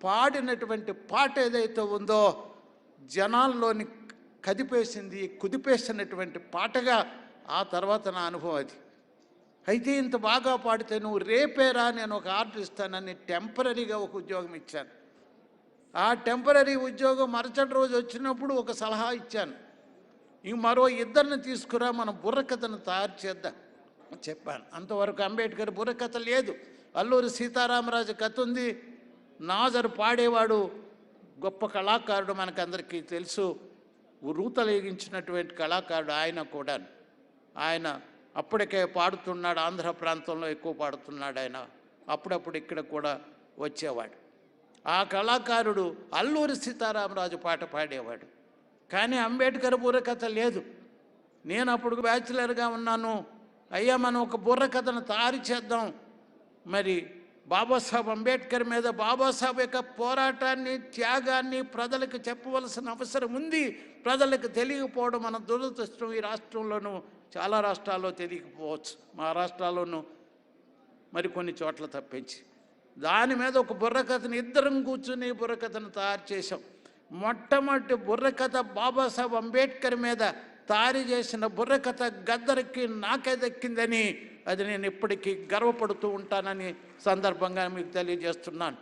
పాడినటువంటి పాట ఏదైతే ఉందో జనాల్లోని కదిపేసింది, కుదిపేసినటువంటి పాటగా ఆ తర్వాత నా అనుభవం అది. అయితే ఇంత బాగా పాడితే నువ్వు రేపేరా నేను ఒక ఆర్డర్ ఇస్తానని టెంపరీగా ఒక ఉద్యోగం ఇచ్చాను. ఆ టెంపరీ ఉద్యోగం మరుసటి రోజు వచ్చినప్పుడు ఒక సలహా ఇచ్చాను, ఇంక మరో ఇద్దరిని తీసుకురా, మనం బుర్రకథను తయారు చేద్దాం చెప్పాను. అంతవరకు అంబేద్కర్ బుర్రకథ లేదు. అల్లూరి సీతారామరాజు కథ ఉంది. నాజరు పాడేవాడు, గొప్ప కళాకారుడు, మనకందరికీ తెలుసు. రూతలేగించినటువంటి కళాకారుడు ఆయన కూడా. ఆయన అప్పటికే పాడుతున్నాడు, ఆంధ్ర ప్రాంతంలో ఎక్కువ పాడుతున్నాడు ఆయన. అప్పుడప్పుడు ఇక్కడ కూడా వచ్చేవాడు. ఆ కళాకారుడు అల్లూరి సీతారామరాజు పాట పాడేవాడు. కానీ అంబేద్కర్ బుర్రకథ లేదు. నేను అప్పుడు బ్యాచిలర్గా ఉన్నాను. అయ్యా మనం ఒక బుర్రకథను తయారు చేద్దాం. మరి బాబాసాహెబ్ అంబేద్కర్ మీద బాబాసాహెబ్ యొక్క పోరాటాన్ని, త్యాగాన్ని ప్రజలకు చెప్పవలసిన అవసరం ఉంది. ప్రజలకు తెలియకపోవడం మన దురదృష్టం. ఈ రాష్ట్రంలోనూ చాలా రాష్ట్రాల్లో తెలియకపోవచ్చు, మా రాష్ట్రాల్లోనూ మరి కొన్ని చోట్ల తప్పించి. దాని మీద ఒక బుర్రకథను ఇద్దరం కూర్చుని బుర్రకథను తయారు చేశాం. మొట్టమొదటి బుర్రకథ బాబాసాహెబ్ అంబేద్కర్ మీద తయారు చేసిన బుర్రకథ గద్దరికి నాకే దక్కిందని అది నేను ఇప్పటికీ గర్వపడుతూ ఉంటానని సందర్భంగా మీకు తెలియజేస్తున్నాను.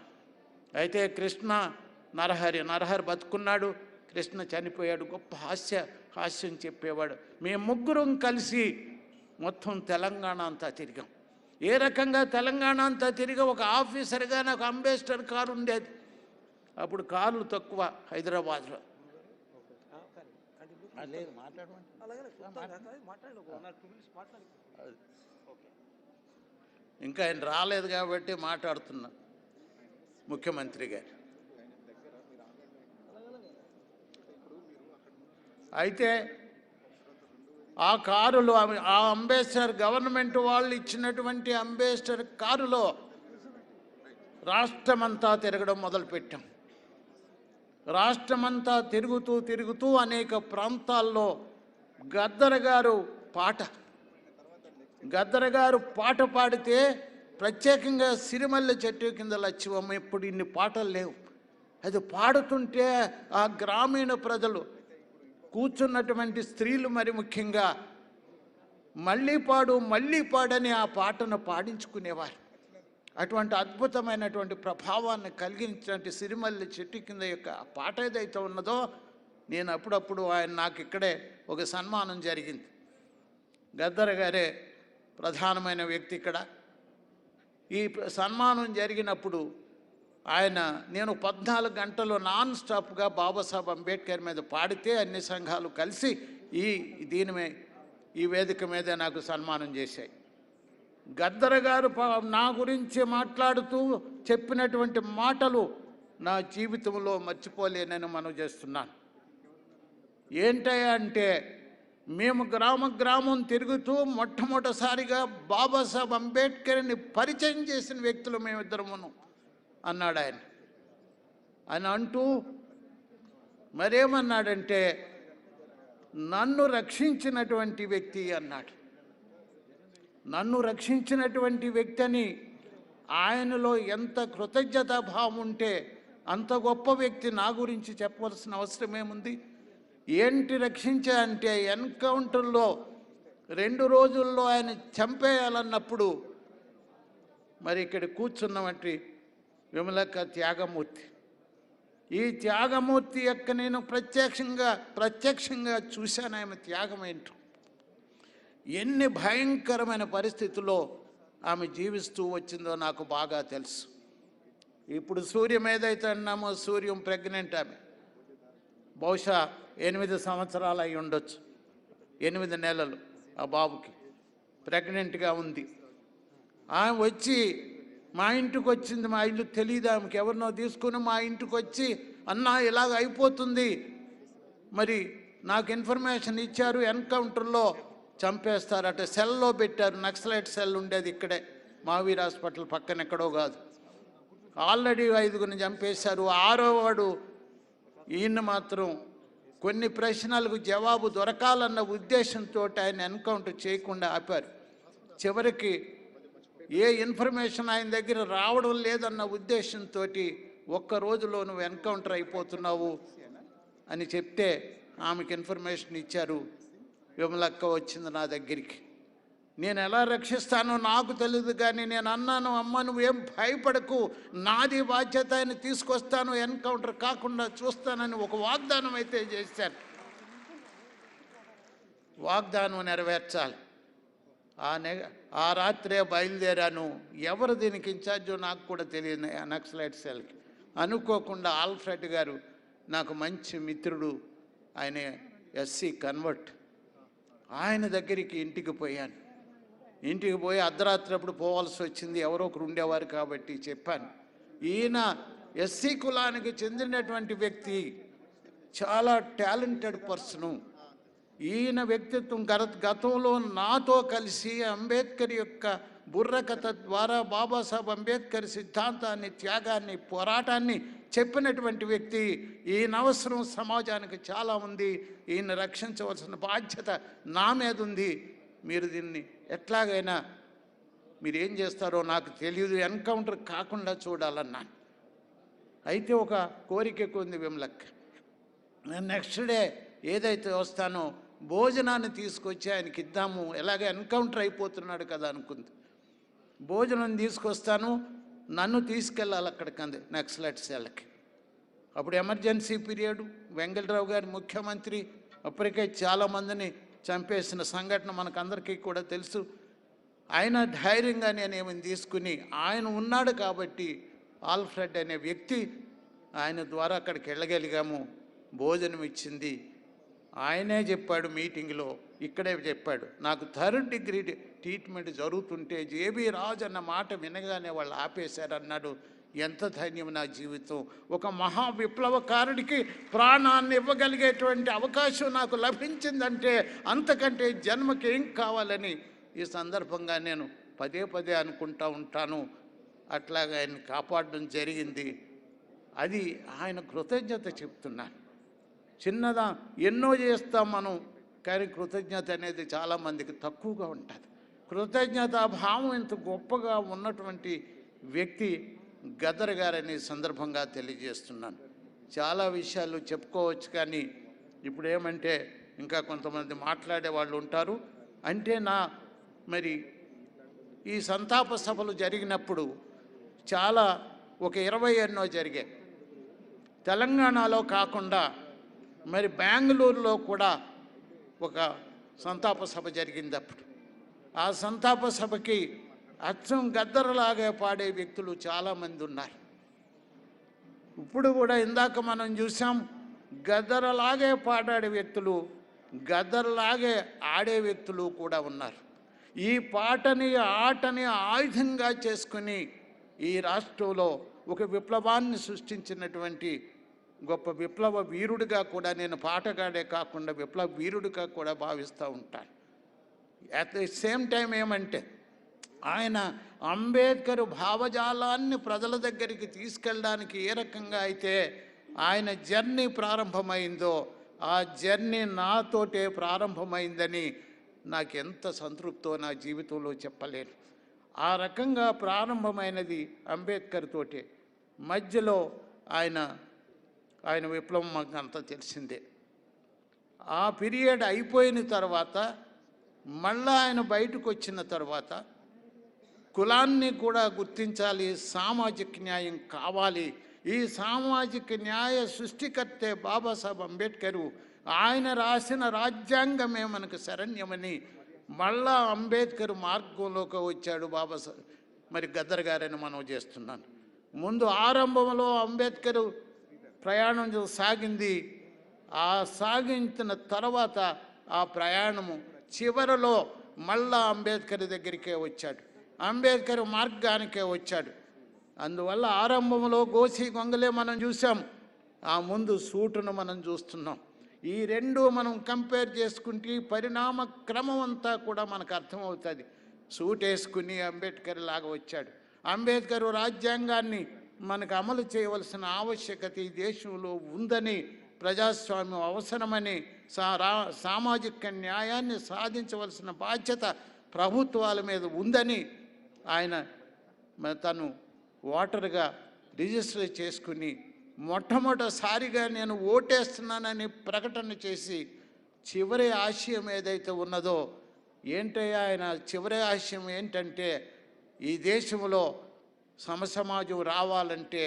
అయితే కృష్ణ నరహరి బతుకున్నాడు, కృష్ణ చనిపోయాడు. గొప్ప హాస్యం చెప్పేవాడు. మేము ముగ్గురం కలిసి మొత్తం తెలంగాణ అంతా తిరిగాం. ఏ రకంగా తెలంగాణ అంతా తిరిగి ఒక ఆఫీసర్గా నాకు అంబేద్కర్ కారు ఉండేది. అప్పుడు కార్లు తక్కువ హైదరాబాద్లో. ఇంకా ఆయన రాలేదు కాబట్టి మాట్లాడుతున్నా. ముఖ్యమంత్రి గారు అయితే ఆ కారులో, ఆ అంబేద్కర్ గవర్నమెంట్ వాళ్ళు ఇచ్చినటువంటి అంబేద్కర్ కారులో రాష్ట్రమంతా తిరగడం మొదలుపెట్టాం. రాష్ట్రమంతా తిరుగుతూ అనేక ప్రాంతాల్లో గద్దర్ గారు పాట పాడితే ప్రత్యేకంగా సిరిమల్లె చెట్టు కింద లచ్చివమ్మ ఇప్పుడు ఇన్ని పాటలు లేవు. అది పాడుతుంటే ఆ గ్రామీణ ప్రజలు, కూర్చున్నటువంటి స్త్రీలు మరి ముఖ్యంగా మళ్ళీ పాడని ఆ పాటను పాడించుకునేవారు. అటువంటి అద్భుతమైనటువంటి ప్రభావాన్ని కలిగించినటువంటి సిరిమల్లె చెట్టు కింద యొక్క ఆ పాట ఏదైతే ఉన్నదో, నేను అప్పుడప్పుడు నాకు ఇక్కడే ఒక సన్మానం జరిగింది. గద్దర్ గారే ప్రధానమైన వ్యక్తి ఇక్కడ. ఈ సన్మానం జరిగినప్పుడు నేను 14 గంటలు నాన్ స్టాప్గా బాబాసాహెబ్ అంబేద్కర్ మీద పాడితే అన్ని సంఘాలు కలిసి ఈ వేదిక మీద నాకు సన్మానం చేశాయి. గద్దర్ గారు నా గురించి మాట్లాడుతూ చెప్పినటువంటి మాటలు నా జీవితంలో మర్చిపోలేనని మనవి చేస్తున్నాను. ఏంటయ్యా అంటే, మేము గ్రామం తిరుగుతూ మొట్టమొదటిసారిగా బాబాసాహెబ్ అంబేద్కర్ని పరిచయం చేసిన వ్యక్తులు మేమిద్దరమును అన్నాడు ఆయన. అంటూ మరేమన్నాడంటే, నన్ను రక్షించినటువంటి వ్యక్తి అన్నాడు. నన్ను రక్షించినటువంటి వ్యక్తి అని ఆయనలో ఎంత కృతజ్ఞతాభావం ఉంటే అంత గొప్ప వ్యక్తి నా గురించి చెప్పవలసిన అవసరం ఏముంది? ఏంటి రక్షించా అంటే, ఎన్కౌంటర్లో 2 రోజుల్లో ఆయన చంపేయాలన్నప్పుడు మరి ఇక్కడ కూర్చున్నటువంటి విమలక్క త్యాగమూర్తి, ఈ త్యాగమూర్తి యొక్క నేను ప్రత్యక్షంగా చూశాను. ఆమె త్యాగం ఏంటో, ఎన్ని భయంకరమైన పరిస్థితుల్లో ఆమె జీవిస్తూ వచ్చిందో నాకు బాగా తెలుసు. ఇప్పుడు సూర్యం ఏదైతే అన్నామో, సూర్యం ప్రెగ్నెంట్. ఆమె బహుశా 8 సంవత్సరాలు అయి ఉండొచ్చు, 8 నెలలు ఆ బాబుకి ప్రెగ్నెంట్గా ఉంది. ఆమె వచ్చి మా ఇంటికి వచ్చింది. మా ఇల్లు తెలియదు ఆమెకి, ఎవరినో తీసుకుని మా ఇంటికి వచ్చి, అన్నా ఇలాగ అయిపోతుంది, మరి నాకు ఇన్ఫర్మేషన్ ఇచ్చారు, ఎన్కౌంటర్లో చంపేస్తారట, సెల్లో పెట్టారు. నక్సలైట్ సెల్ ఉండేది ఇక్కడే, మావీర్ హాస్పిటల్ పక్కన ఎక్కడో కాదు. ఆల్రెడీ 5గురిని చంపేశారు. 6వ వాడు ఈయన మాత్రం కొన్ని ప్రశ్నలకు జవాబు దొరకాలన్న ఉద్దేశంతో ఆయన ఎన్కౌంటర్ చేయకుండా ఆపారు. చివరికి ఏ ఇన్ఫర్మేషన్ ఆయన దగ్గర రావడం లేదన్న ఉద్దేశంతో ఒక్క రోజులో నువ్వు ఎన్కౌంటర్ అయిపోతున్నావు అని చెప్తే ఆమెకి ఇన్ఫర్మేషన్ ఇచ్చారు. విమలక్క వచ్చింది నా దగ్గరికి. నేను ఎలా రక్షిస్తానో నాకు తెలియదు, కానీ నేను అన్నాను, అమ్మ నువ్వేం భయపడకు, నాది బాధ్యత, ఆయన తీసుకొస్తాను, ఎన్కౌంటర్ కాకుండా చూస్తానని ఒక వాగ్దానం అయితే చేశాను. వాగ్దానం నెరవేర్చాలి. ఆ రాత్రే బయలుదేరాను. ఎవరు దీనికి ఇన్ఛార్జో నాకు కూడా తెలియదు, నక్సలైట్ సెల్కి. అనుకోకుండా ఆల్ఫ్రెడ్ గారు నాకు మంచి మిత్రుడు, ఆయన ఎస్సీ కన్వర్ట్. ఆయన దగ్గరికి ఇంటికి పోయాను. ఇంటికి పోయి అర్ధరాత్రి అప్పుడు పోవాల్సి వచ్చింది, ఎవరో ఒకరు ఉండేవారు కాబట్టి చెప్పాను. ఈయన ఎస్సీ కులానికి చెందినటువంటి వ్యక్తి, చాలా టాలెంటెడ్ పర్సను. ఈయన వ్యక్తిత్వం గతంలో నాతో కలిసి అంబేద్కర్ యొక్క బుర్రకథ ద్వారా బాబాసాహెబ్ అంబేద్కర్ సిద్ధాంతాన్ని, త్యాగాన్ని, పోరాటాన్ని చెప్పినటువంటి వ్యక్తి. ఈయన అవసరం సమాజానికి చాలా ఉంది, ఈయన రక్షించవలసిన బాధ్యత నా మీద ఉంది. మీరు దీన్ని ఎట్లాగైనా మీరు ఏం చేస్తారో నాకు తెలియదు, ఎన్కౌంటర్ కాకుండా చూడాలన్నాను. అయితే ఒక కోరిక ఉంది విమలక్క. నెక్స్ట్ డే ఏదైతే వస్తానో భోజనాన్ని తీసుకొచ్చి ఆయనకి ఇద్దాము, ఎలాగే ఎన్కౌంటర్ అయిపోతున్నాడు కదా అనుకుంది. భోజనం తీసుకొస్తాను, నన్ను తీసుకెళ్ళాలి అక్కడికి, అంది నక్సలైట్ సెల్కి. అప్పుడు ఎమర్జెన్సీ పీరియడ్, వెంగళరావు గారు ముఖ్యమంత్రి, అప్పటికే చాలామందిని చంపేసిన సంఘటన మనకందరికీ కూడా తెలుసు. ఆయన ధైర్యంగా నేనేమని తీసుకుని, ఆయన ఉన్నాడు కాబట్టి ఆల్ఫ్రెడ్ అనే వ్యక్తి, ఆయన ద్వారా అక్కడికి వెళ్ళగలిగాము. భోజనం ఇచ్చింది. ఆయనే చెప్పాడు మీటింగ్లో, ఇక్కడే చెప్పాడు, నాకు 3rd డిగ్రీ ట్రీట్మెంట్ జరుగుతుంటే జేబీ రాజు అన్న మాట వినగానే వాళ్ళు ఆపేశారన్నాడు. ఎంత ధైర్యం నా జీవితం! ఒక మహా విప్లవకారుడికి ప్రాణాన్ని ఇవ్వగలిగేటువంటి అవకాశం నాకు లభించిందంటే అంతకంటే జన్మకి ఏం కావాలని ఈ సందర్భంగా నేను పదే పదే అనుకుంటూ ఉంటాను. అట్లాగా ఆయన్ని కాపాడడం జరిగింది. అది ఆయన కృతజ్ఞత చెప్తున్నాను. చిన్నదా ఎన్నో చేస్తాం మనం, కానీ కృతజ్ఞత అనేది చాలామందికి తక్కువగా ఉంటుంది. కృతజ్ఞతా భావం ఇంత గొప్పగా ఉన్నటువంటి వ్యక్తి గదర్ గారని సందర్భంగా తెలియజేస్తున్నాను. చాలా విషయాలు చెప్పుకోవచ్చు, కానీ ఇప్పుడు ఏమంటే ఇంకా కొంతమంది మాట్లాడే వాళ్ళు ఉంటారు. అంటే మరి ఈ సంతాప సభలు జరిగినప్పుడు చాలా ఒక 20 ఎన్నో జరిగాయి. తెలంగాణలో కాకుండా మరి బెంగళూరులో కూడా ఒక సంతాప సభ జరిగింది. అప్పుడు ఆ సంతాప సభకి అచ్చం గద్దరలాగే పాడే వ్యక్తులు చాలామంది ఉన్నారు. ఇప్పుడు కూడా ఇందాక మనం చూసాం, గద్దరలాగే పాడే వ్యక్తులు, గద్దరలాగే ఆడే వ్యక్తులు కూడా ఉన్నారు. ఈ పాటని, ఆటని ఆయుధంగా చేసుకుని ఈ రాష్ట్రంలో ఒక విప్లవాన్ని సృష్టించినటువంటి గొప్ప విప్లవ వీరుడిగా కూడా నేను పాటగాడే కాకుండా విప్లవ వీరుడిగా కూడా భావిస్తూ ఉంటాను. అట్ ది సేమ్ టైం ఏమంటే ఆయన అంబేద్కర్ భావజాలాన్ని ప్రజల దగ్గరికి తీసుకెళ్ళడానికి ఏ రకంగా అయితే ఆయన జర్నీ ప్రారంభమైందో ఆ జర్నీ నాతోటే ప్రారంభమైందని నాకు ఎంత సంతృప్తో నా జీవితంలో చెప్పలేను. ఆ రకంగా ప్రారంభమైనది అంబేద్కర్ తోటే. మధ్యలో ఆయన విప్లవం మాకు అంతా తెలిసిందే. ఆ పీరియడ్ అయిపోయిన తర్వాత మళ్ళా ఆయన బయటకు వచ్చిన తర్వాత కులాన్ని కూడా గుర్తించాలి, సామాజిక న్యాయం కావాలి. ఈ సామాజిక న్యాయ సృష్టికర్తే బాబాసాహెబ్ అంబేద్కరు. ఆయన రాసిన రాజ్యాంగమే మనకు శరణ్యమని మళ్ళా అంబేద్కర్ మార్గంలోకి వచ్చాడు బాబాసాహెబ్ మరి గద్దర్ గారని మనం చేస్తున్నాను. ముందు ఆరంభంలో అంబేద్కర్ ప్రయాణం సాగింది. ఆ సాగించిన తర్వాత ఆ ప్రయాణము చివరలో మళ్ళా అంబేద్కర్ దగ్గరికే వచ్చాడు, అంబేద్కర్ మార్గానికే వచ్చాడు. అందువల్ల ఆరంభంలో గోసి గొంగలే మనం చూసాం, ఆ ముందు సూటును మనం చూస్తున్నాం. ఈ రెండు మనం కంపేర్ చేసుకుంటే పరిణామ క్రమం అంతా కూడా మనకు అర్థమవుతుంది. సూట్ వేసుకుని అంబేద్కర్ లాగా వచ్చాడు. అంబేద్కర్ రాజ్యాంగాన్ని మనకు అమలు చేయవలసిన ఆవశ్యకత ఈ దేశంలో ఉందని, ప్రజాస్వామ్యం అవసరమని, సామాజిక న్యాయాన్ని సాధించవలసిన బాధ్యత ప్రభుత్వాల మీద ఉందని ఆయన తను ఓటర్గా రిజిస్టర్ చేసుకుని మొట్టమొదటిసారిగా నేను ఓటేస్తున్నానని ప్రకటన చేసి చివరి ఆశయం ఏదైతే ఉన్నదో ఏంటయ్యా ఆయన చివరి ఆశయం ఏంటంటే ఈ దేశంలో సమసమాజం రావాలంటే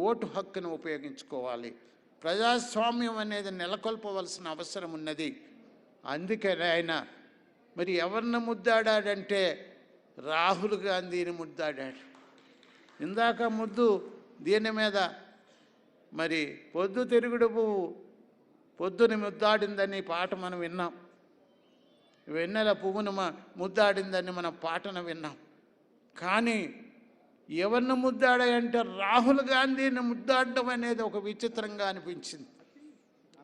ఓటు హక్కును ఉపయోగించుకోవాలి, ప్రజాస్వామ్యం అనేది నెలకొల్పవలసిన అవసరం ఉన్నది. అందుకని ఆయన మరి ఎవరిని ముద్దాడాడంటే రాహుల్ గాంధీని ముద్దాడాడు. ఇందాక దీని మీద మరి పొద్దు తిరుగుడు పువ్వు పొద్దుని ముద్దాడిందని పాట మనం విన్నాం, వెన్నెల పువ్వును ముద్దాడిందని మనం పాటను విన్నాం. కానీ ఎవరిని ముద్దాడాయంటే రాహుల్ గాంధీని ముద్దాడడం అనేది ఒక విచిత్రంగా అనిపించింది.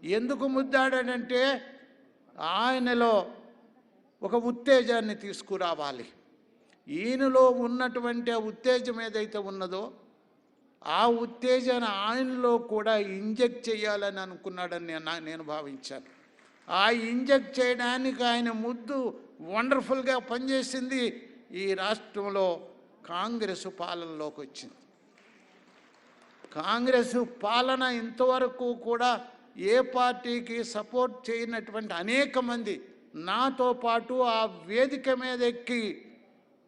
ఎందుకు ముద్దాడాడంటే ఆయనలో ఒక ఉత్తేజాన్ని తీసుకురావాలి. ఈయనలో ఉన్నటువంటి ఆ ఉత్తేజం ఏదైతే ఉన్నదో ఆ ఉత్తేజాన్ని ఆయనలో కూడా ఇంజెక్ట్ చేయాలని అనుకున్నాడని నేను భావించాను. ఆ ఇంజెక్ట్ చేయడానికి ఆయన వండర్ఫుల్గా పనిచేసింది. ఈ రాష్ట్రంలో కాంగ్రెస్ పాలనలోకి వచ్చింది. కాంగ్రెస్ పాలన ఇంతవరకు కూడా ఏ పార్టీకి సపోర్ట్ చేయనటువంటి అనేక మంది నాతో పాటు ఆ వేదిక మీద ఎక్కి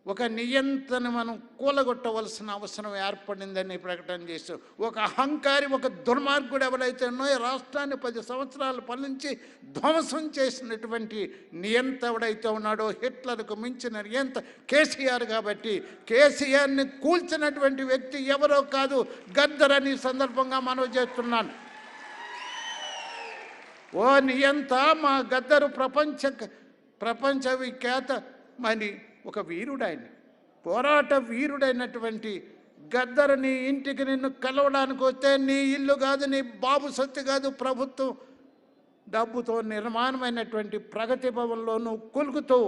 ఒక నియంత్రణ మనం కూలగొట్టవలసిన అవసరం ఏర్పడిందని ప్రకటన చేశారు. ఒక అహంకారి, ఒక దుర్మార్గుడు ఎవరైతే ఉన్నాయో రాష్ట్రాన్ని 10 సంవత్సరాల పాలించి ధ్వంసం చేసినటువంటి నియంత ఎవడైతే ఉన్నాడో హిట్లర్కు మించిన నియంత కేసీఆర్. కాబట్టి కేసీఆర్ని కూల్చినటువంటి వ్యక్తి ఎవరో కాదు, గద్దర్ అని సందర్భంగా మనవి చేస్తున్నాను. ఓ నియంత మా గద్దరు ప్రపంచ విఖ్యాత మరి ఒక వీరుడు, ఆయన పోరాట వీరుడైనటువంటి గద్దరుని ఇంటికి నిన్ను కలవడానికి వస్తే నీ ఇల్లు కాదు, నీ బాబు సొత్తు కాదు, ప్రభుత్వం డబ్బుతో నిర్మాణమైనటువంటి ప్రగతి భవన్లో నువ్వు కులుకుతూ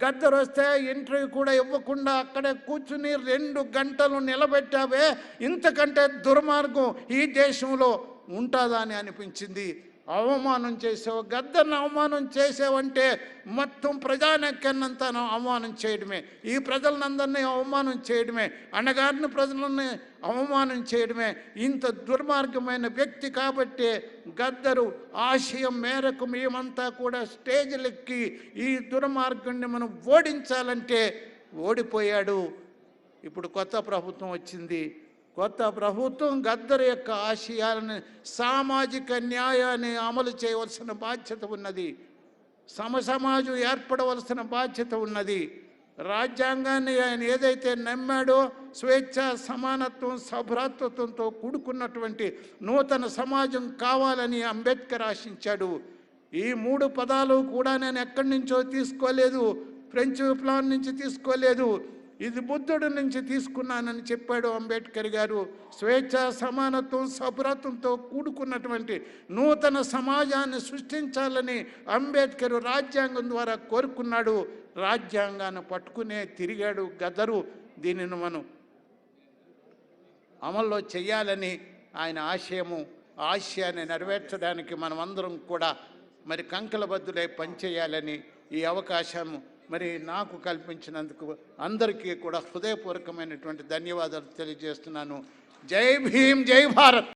గద్దరు వస్తే ఇంటర్వ్యూ కూడా ఇవ్వకుండా అక్కడే కూర్చుని 2 గంటలు నిలబెట్టావే, ఇంతకంటే దుర్మార్గం ఈ దేశంలో ఉంటుందా అని అనిపించింది. అవమానం చేసావు, గద్దర్ని అవమానం చేసావంటే మొత్తం ప్రజానెక్కన్నంతా అవమానం చేయడమే, ఈ ప్రజలందరినీ అవమానం చేయడమే, అణగారిన ప్రజలని అవమానం చేయడమే. ఇంత దుర్మార్గమైన వ్యక్తి కాబట్టి గద్దరు ఆశయం మేరకు మేమంతా కూడా స్టేజ్లెక్కి ఈ దుర్మార్గుడిని మనం ఓడించాలంటే ఓడిపోయాడు. ఇప్పుడు కొత్త ప్రభుత్వం వచ్చింది. కొత్త ప్రభుత్వం గద్దర్ యొక్క ఆశయాలను, సామాజిక న్యాయాన్ని అమలు చేయవలసిన బాధ్యత ఉన్నది, సమసమాజం ఏర్పడవలసిన బాధ్యత ఉన్నది. రాజ్యాంగాన్ని ఆయన ఏదైతే నమ్మాడో స్వేచ్ఛ, సమానత్వం, సభ్రాతృత్వంతో కూడుకున్నటువంటి నూతన సమాజం కావాలని అంబేద్కర్ ఆశించాడు. ఈ 3 పదాలు కూడా నేను ఎక్కడి నుంచో తీసుకోలేదు, ఫ్రెంచ్ విప్లవం నుంచి తీసుకోలేదు, ఇది బుద్ధుడి నుంచి తీసుకున్నానని చెప్పాడు అంబేద్కర్ గారు. స్వేచ్ఛ, సమానత్వం, సభ్రత్వంతో కూడుకున్నటువంటి నూతన సమాజాన్ని సృష్టించాలని అంబేద్కర్ రాజ్యాంగం ద్వారా కోరుకున్నాడు. రాజ్యాంగాన్ని పట్టుకునే తిరిగాడు గద్దరు. దీనిని మనం అమల్లో చేయాలని ఆయన ఆశయాన్ని నెరవేర్చడానికి మనమందరం కూడా మరి కంకలబద్దులై పనిచేయాలని ఈ అవకాశం మరి నాకు కల్పించినందుకు అందరికీ కూడా హృదయపూర్వకమైనటువంటి ధన్యవాదాలు తెలియజేస్తున్నాను. జై భీమ్, జై భారత్.